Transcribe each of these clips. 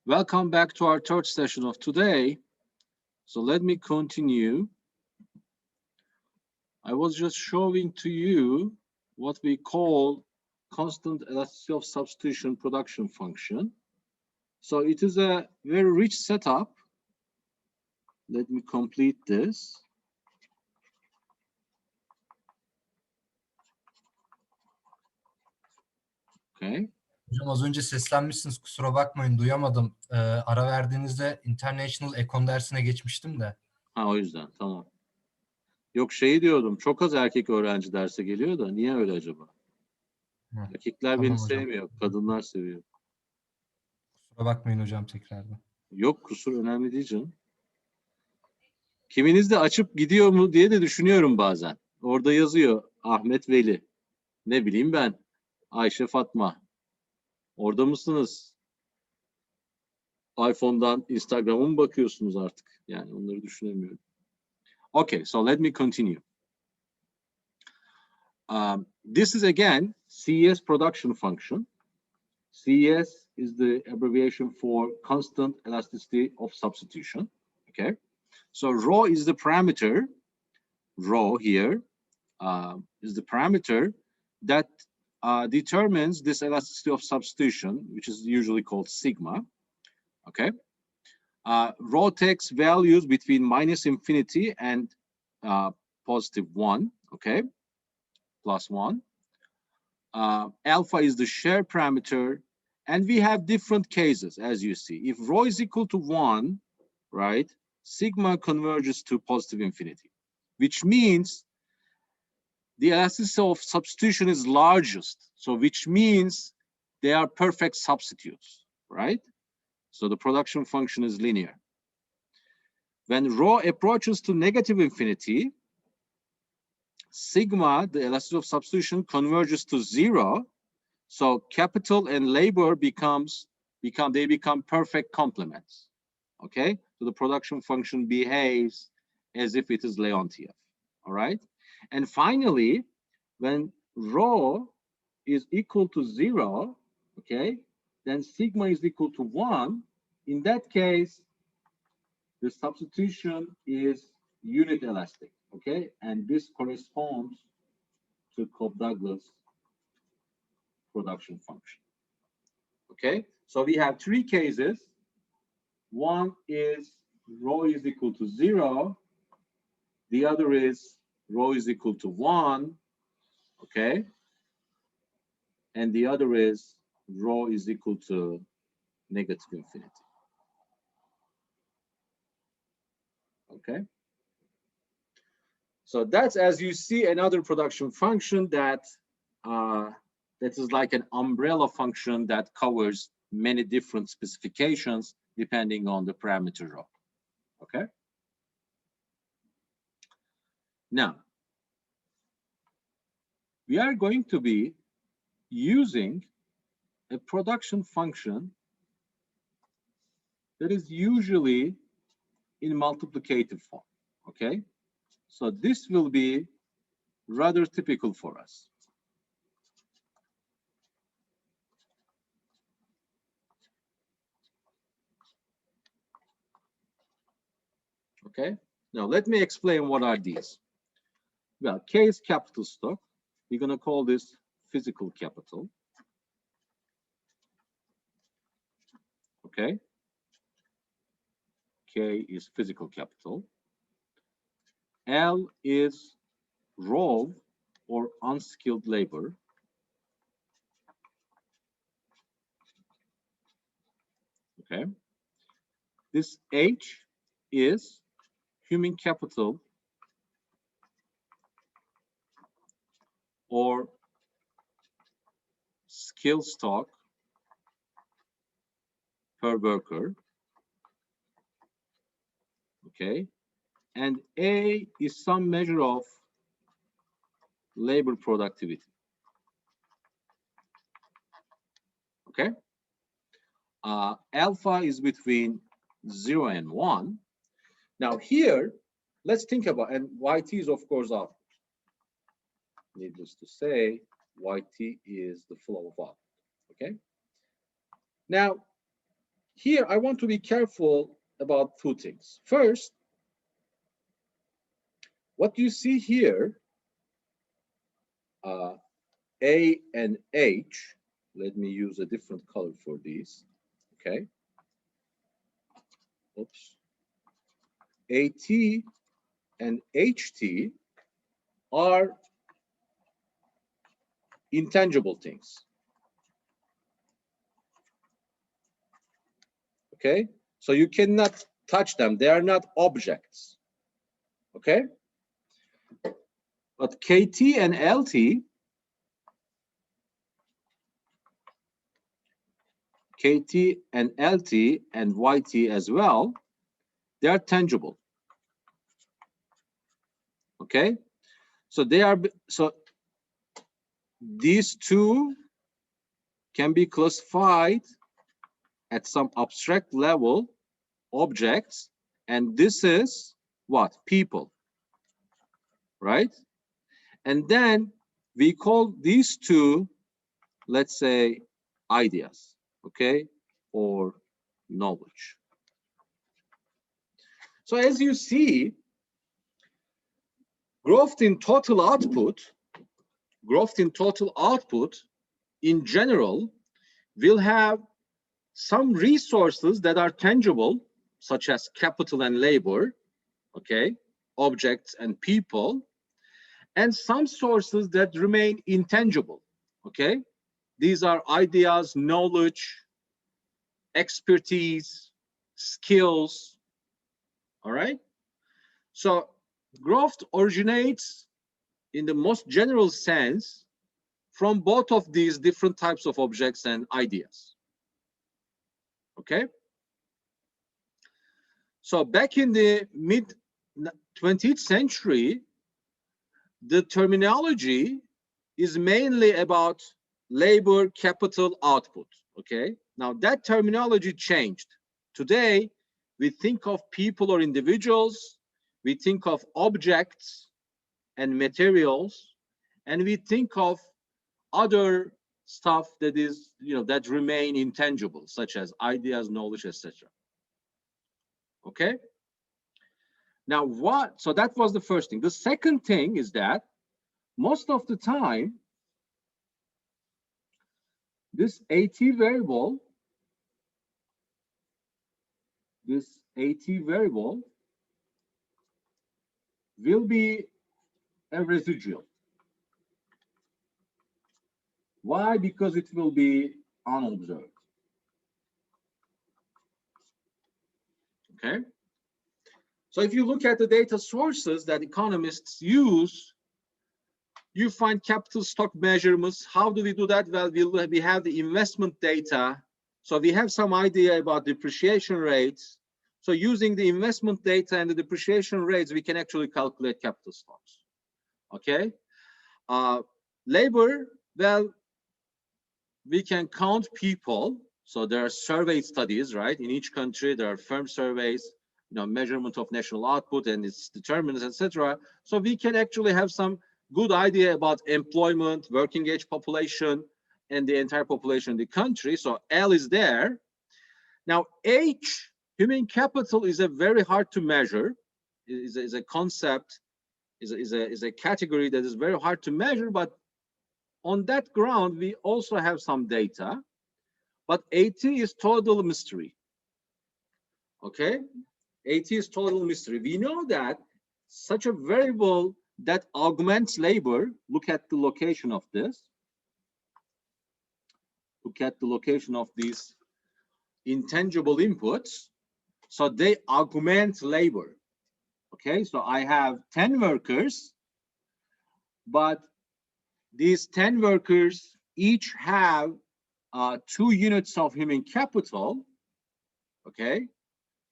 Welcome back to our third session of today. So let me continue. I was just showing to you what we call constant elasticity of substitution production function. So it is a very rich setup. Let me complete this. Okay. Hocam az önce seslenmişsiniz, kusura bakmayın duyamadım. Ara verdiğinizde International Econ dersine geçmiştim de. Ha, o yüzden tamam. Yok, şey diyordum, çok az erkek öğrenci derse geliyor da niye öyle acaba? Erkekler Tamam beni hocam. sevmiyor, kadınlar seviyor. Kusura bakmayın hocam tekrardan. Yok, kusur önemli değil canım. Kiminiz de açıp gidiyor mu diye de düşünüyorum bazen. Orada yazıyor Ahmet Veli. Ne bileyim ben. Ayşe Fatma. Orada mısınız? iPhone'dan Instagram'a mı bakıyorsunuz artık? Yani onları düşünemiyorum. Okay, so let me continue. This is again CES production function. CES is the abbreviation for constant elasticity of substitution. Okay, so rho is the parameter. Rho here is the parameter that determines this elasticity of substitution, which is usually called sigma. Okay, rho takes values between -infinity and +1. Okay, +1. Alpha is the shear parameter, and we have different cases, as you see. If rho is equal to 1, right, sigma converges to +infinity, which means the elasticity of substitution is largest. So which means they are perfect substitutes, right? So the production function is linear. When rho approaches to -infinity, sigma, the elasticity of substitution, converges to 0. So capital and labor become perfect complements. Okay, so the production function behaves as if it is Leontief. All right, and finally, when rho is equal to 0, okay, then sigma is equal to 1. In that case, the substitution is unit elastic. Okay, and this corresponds to Cobb-Douglas production function. Okay, so we have three cases. One is rho is equal to 0. The other is rho is equal to 1. Okay, and the other is rho is equal to -infinity. Okay, so that's, as you see, another production function that that is like an umbrella function that covers many different specifications depending on the parameter rho. Okay, now we are going to be using a production function that is usually in multiplicative form. Okay, so this will be rather typical for us. Okay, now let me explain what are these. Well, K is capital stock. We're going to call this physical capital. Okay, K is physical capital. L is raw or unskilled labor. Okay, this H is human capital or skill stock per worker. Okay, and A is some measure of labor productivity. Okay, alpha is between 0 and 1. Now here, let's think about, and YT is of course output. Needless to say, YT is the flow of output. Okay, now here I want to be careful about two things. First, what you see here, A and H, let me use a different color for these, okay? Oops. AT and HT are intangible things, okay? So you cannot touch them. They are not objects, okay? But KT and LT, KT and LT and YT as well, they are tangible, okay? So they are, so these two can be classified at some abstract level objects, and this is what? People, right? And then we call these two, let's say, ideas, okay, or knowledge. So as you see, growth in total output in general will have some resources that are tangible, such as capital and labor, okay, objects and people, and some sources that remain intangible, okay? These are ideas, knowledge, expertise, skills, all right? So growth originates in the most general sense from both of these different types of objects and ideas, okay? So back in the mid 20th century, the terminology is mainly about labor capital output, okay? Now that terminology changed. Today, we think of people or individuals, we think of objects and materials, and we think of other stuff that is, that remain intangible, such as ideas, knowledge, etc. Okay? Now so that was the first thing. The second thing is that most of the time, this AT variable will be a residual. Why? Because it will be unobserved. Okay? So if you look at the data sources that economists use, you find capital stock measurements. How do we do that? Well, we have the investment data. So we have some idea about depreciation rates. So using the investment data and the depreciation rates, we can actually calculate capital stocks. Okay? Labor, well, we can count people. So there are survey studies, right? In each country, there are firm surveys, measurement of national output and its determinants, etc. So we can actually have some good idea about employment, working age population, and the entire population in the country. So L is there. Now H, human capital, is a very hard to measure. Is a concept, is a category that is very hard to measure, but on that ground, we also have some data, but AT is total mystery, okay? AT is total mystery. We know that such a variable that augments labor, look at the location of this, look at the location of these intangible inputs, so they augment labor, okay? So I have 10 workers, but these 10 workers each have 2 units of human capital, okay?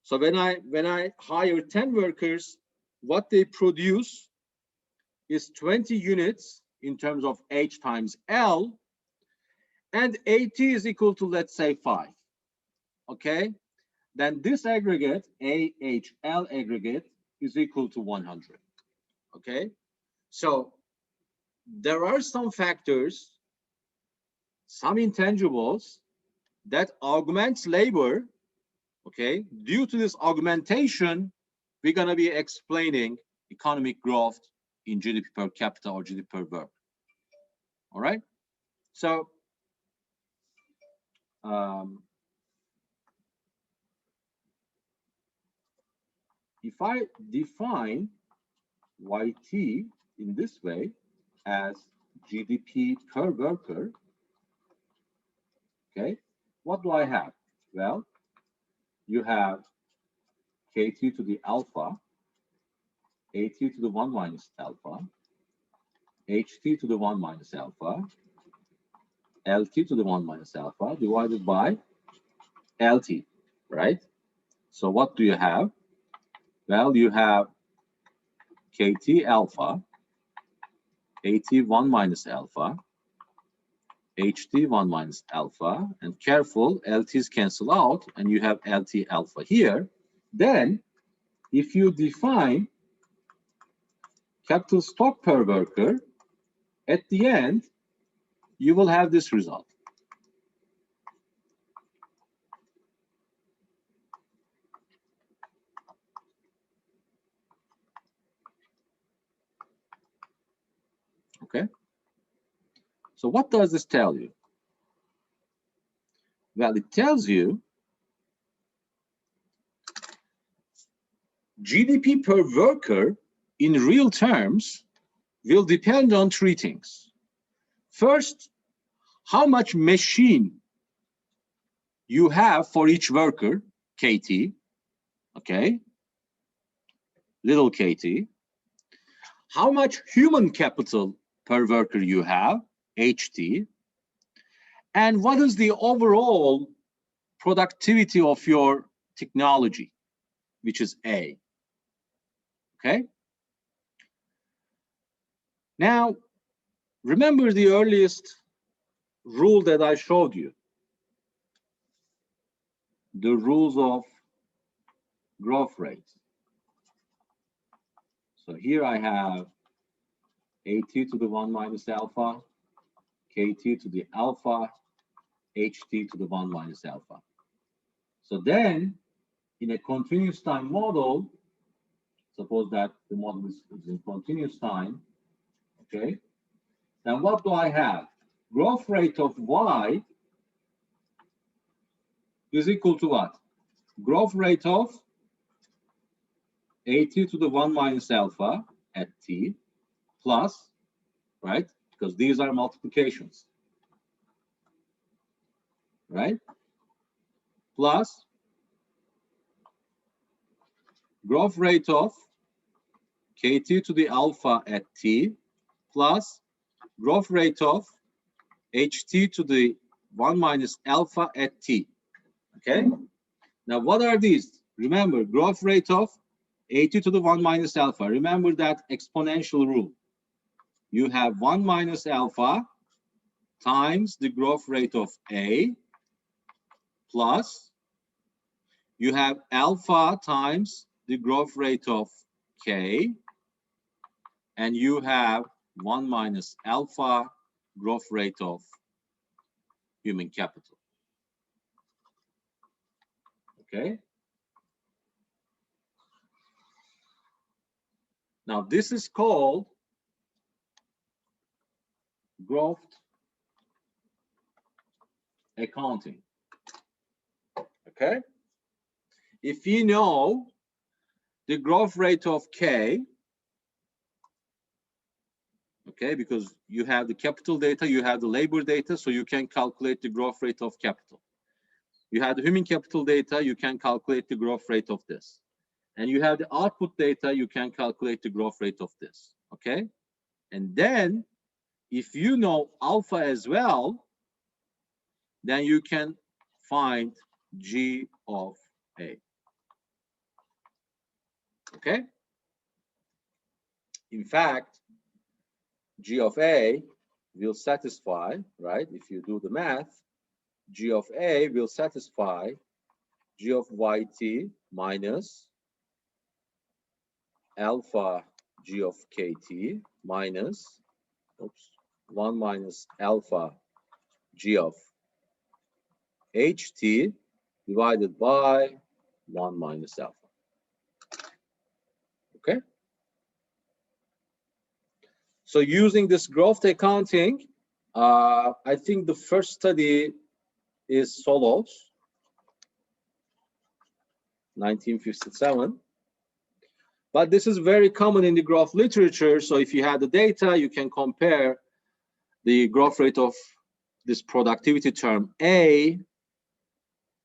So when I hire 10 workers, what they produce is 20 units in terms of H times L, and AT is equal to, let's say, 5, okay? Then this aggregate, AHL aggregate, is equal to 100, okay? So there are some factors, some intangibles that augments labor, Okay, due to this augmentation, we're going to be explaining economic growth in GDP per capita or GDP per worker. All right, so if I define YT in this way as GDP per worker, okay, what do I have? Well, you have KT to the alpha, AT to the 1 minus alpha, HT to the 1 minus alpha, LT to the 1 minus alpha divided by LT, right? So what do you have? Well, you have KT alpha, AT 1 minus alpha, HT 1 minus alpha, and careful, LTs cancel out, and you have LT alpha here. Then, if you define capital stock per worker, at the end, you will have this result. Okay? So what does this tell you? Well, it tells you GDP per worker in real terms will depend on three things. First, how much machine you have for each worker, KT, okay, little KT. How much human capital per worker you have, HT, and what is the overall productivity of your technology, which is A, okay? Now, remember the earliest rule that I showed you, the rules of growth rate. So here I have AT to the 1 minus alpha, KT to the alpha, HT to the 1 minus alpha. So then, in a continuous time model, suppose that the model is in continuous time, okay? Then what do I have? Growth rate of Y is equal to what? Growth rate of AT to the 1 minus alpha at T plus, right? Because these are multiplications, right? Plus growth rate of KT to the alpha at T plus growth rate of HT to the 1 minus alpha at T, okay? Now, what are these? Remember, growth rate of AT to the 1 minus alpha. Remember that exponential rule. You have 1 minus alpha times the growth rate of A plus you have alpha times the growth rate of K, and you have 1 minus alpha growth rate of human capital. Okay? Now, this is called growth accounting. Okay? If you know the growth rate of K, okay, because you have the capital data, you have the labor data, so you can calculate the growth rate of capital. You have the human capital data, you can calculate the growth rate of this. And you have the output data, you can calculate the growth rate of this, okay? And then, if you know alpha as well, then you can find G of A, okay? In fact, G of A will satisfy, right? If you do the math, G of A will satisfy G of YT minus alpha G of KT minus, 1 minus alpha G of HT divided by 1 minus alpha. Okay. So using this growth accounting, I think the first study is Solos, 1957. But this is very common in the growth literature. So if you have the data, you can compare the growth rate of this productivity term A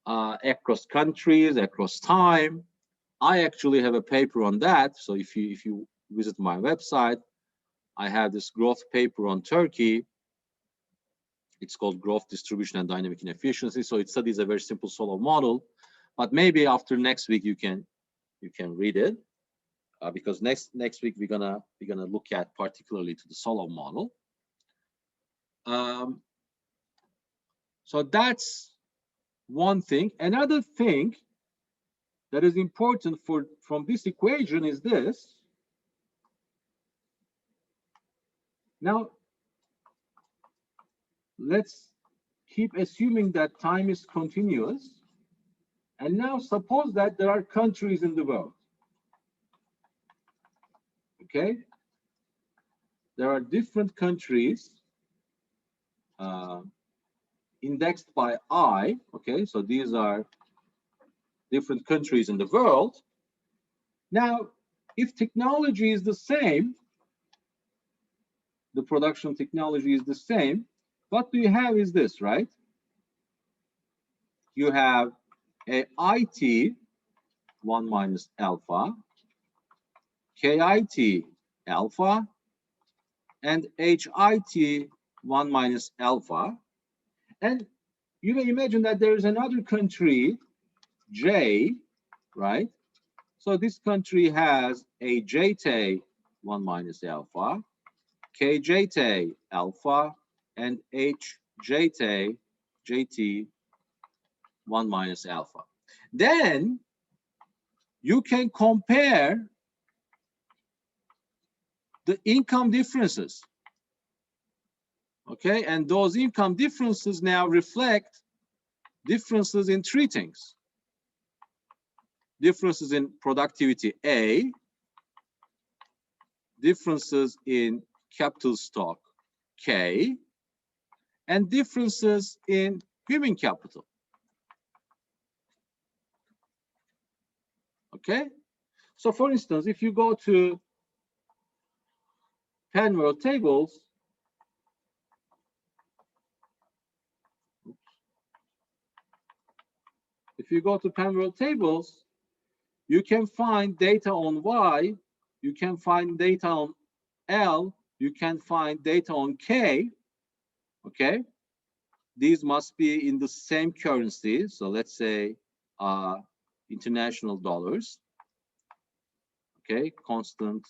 across countries, across time. I actually have a paper on that. So if you visit my website, I have this growth paper on Turkey. It's called Growth Distribution and Dynamic Inefficiency. So it studies a very simple Solow model. But maybe after next week you can read it, because next week we're gonna look at particularly to the Solow model. So that's one thing. Another thing that is important from this equation is this. Now, let's keep assuming that time is continuous. And now suppose that there are countries in the world. Okay? There are different countries indexed by I. Okay, so these are different countries in the world. Now, if technology is the same, the production technology is the same, what you have is this, right? You have a IT 1 minus alpha, KIT alpha, and HIT 1 minus alpha. And you may imagine that there is another country, J, right? So this country has a JT 1 minus alpha, KJT alpha, and HJT JT 1 minus alpha. Then you can compare the income differences. Okay, and those income differences now reflect differences in three things. Differences in productivity A, differences in capital stock K, and differences in human capital. Okay, so for instance, if you go to Penworld tables, you can find data on Y, you can find data on L, you can find data on K. Okay, these must be in the same currency. So let's say international dollars. Okay, constant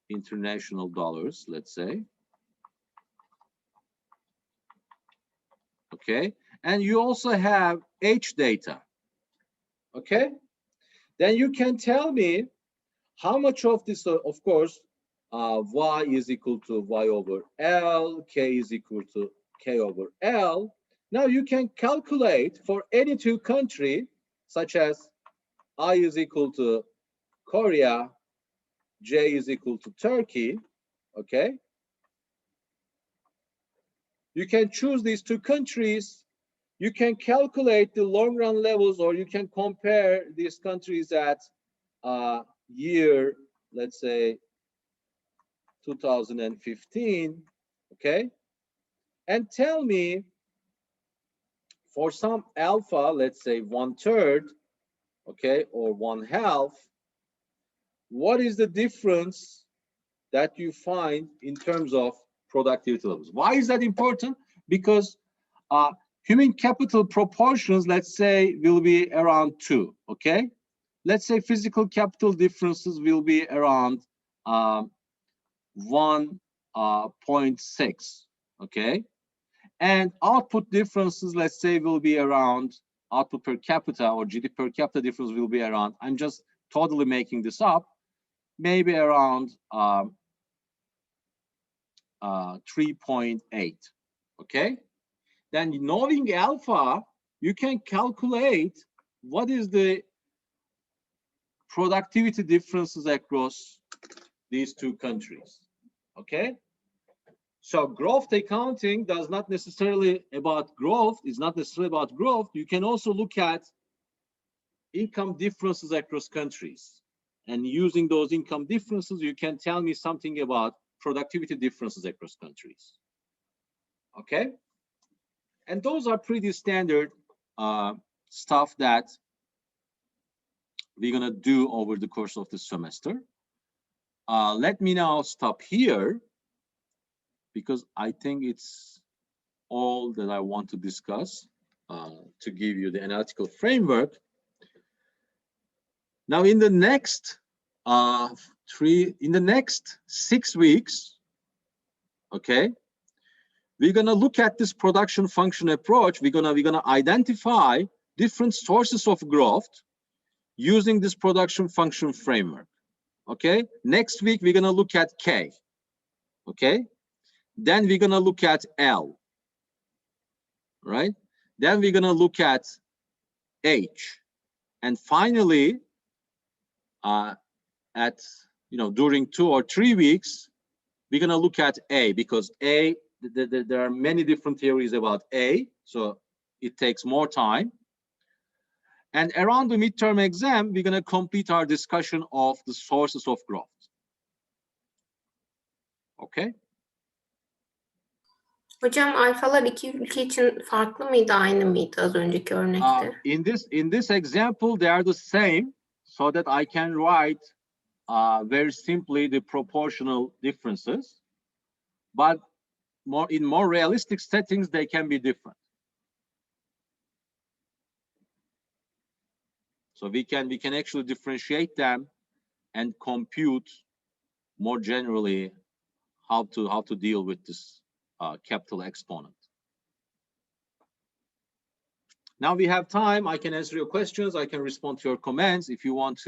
international dollars, let's say. Okay, and you also have H data. Okay, then you can tell me how much of this, of course, Y is equal to Y over L, K is equal to K over L. Now you can calculate for any two countries, such as I is equal to Korea, J is equal to Turkey, okay? You can choose these two countries. You can calculate the long run levels, or you can compare these countries at year, let's say 2015, okay? And tell me for some alpha, let's say 1/3, okay, or 1/2, what is the difference that you find in terms of productivity levels? Why is that important? Because human capital proportions, let's say, will be around 2, okay? Let's say physical capital differences will be around 1.6, okay? And output differences, let's say, will be around output per capita or GDP per capita difference will be around, I'm just totally making this up, maybe around 3.8, okay? Then knowing alpha, you can calculate what is the productivity differences across these two countries. Okay, so growth accounting does not necessarily about growth, is not necessarily about growth. You can also look at income differences across countries, and using those income differences, you can tell me something about productivity differences across countries. Okay, and those are pretty standard stuff that we're gonna do over the course of the semester. Let me now stop here, because I think it's all that I want to discuss to give you the analytical framework. Now, in the next 6 weeks, okay, we're gonna look at this production function approach. We're gonna identify different sources of growth using this production function framework. Okay, next week we're gonna look at K. Okay, then we're gonna look at L. Right, then we're gonna look at H, and finally, during 2 or 3 weeks, we're gonna look at A, because A, there are many different theories about A, so it takes more time. And around the midterm exam, we're gonna complete our discussion of the sources of growth. Okay. Hocam alfalar iki ülke için farklı mıydı, aynı mıydı az önceki örnekte? In this example, they are the same, so that I can write very simply the proportional differences. But in more realistic settings, they can be different. So we can actually differentiate them and compute more generally how to deal with this capital exponent. Now we have time. I can answer your questions. I can respond to your comments. If you want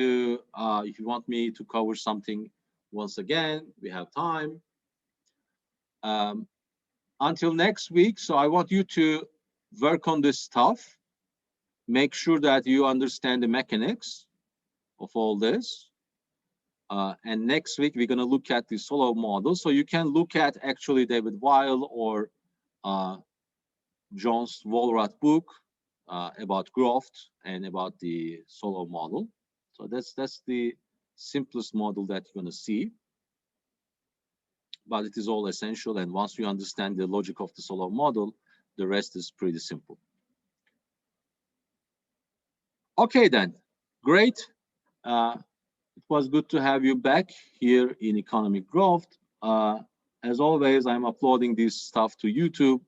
me to cover something once again, we have time. Until next week, so I want you to work on this stuff. Make sure that you understand the mechanics of all this. And next week, we're going to look at the solo model. So you can look at actually David Weil or John's Walrath book about growth and about the solo model. So that's the simplest model that you're going to see. But it is all essential. And once you understand the logic of the solo model, the rest is pretty simple. Okay, then. Great. It was good to have you back here in Economic Growth. As always, I'm uploading this stuff to YouTube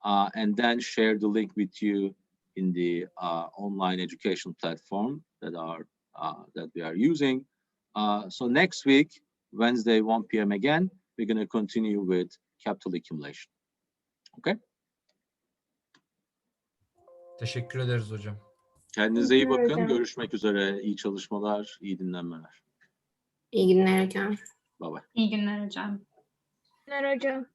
and then share the link with you in the online education platform that we are using. So next week, Wednesday, 1 p.m. again, we're going to continue with capital accumulation. Okay? Teşekkür ederiz hocam. Kendinize iyi bakın. Hocam. Görüşmek üzere. İyi çalışmalar, iyi dinlenmeler. İyi günler hocam. Bye bye. İyi günler hocam. Hocam.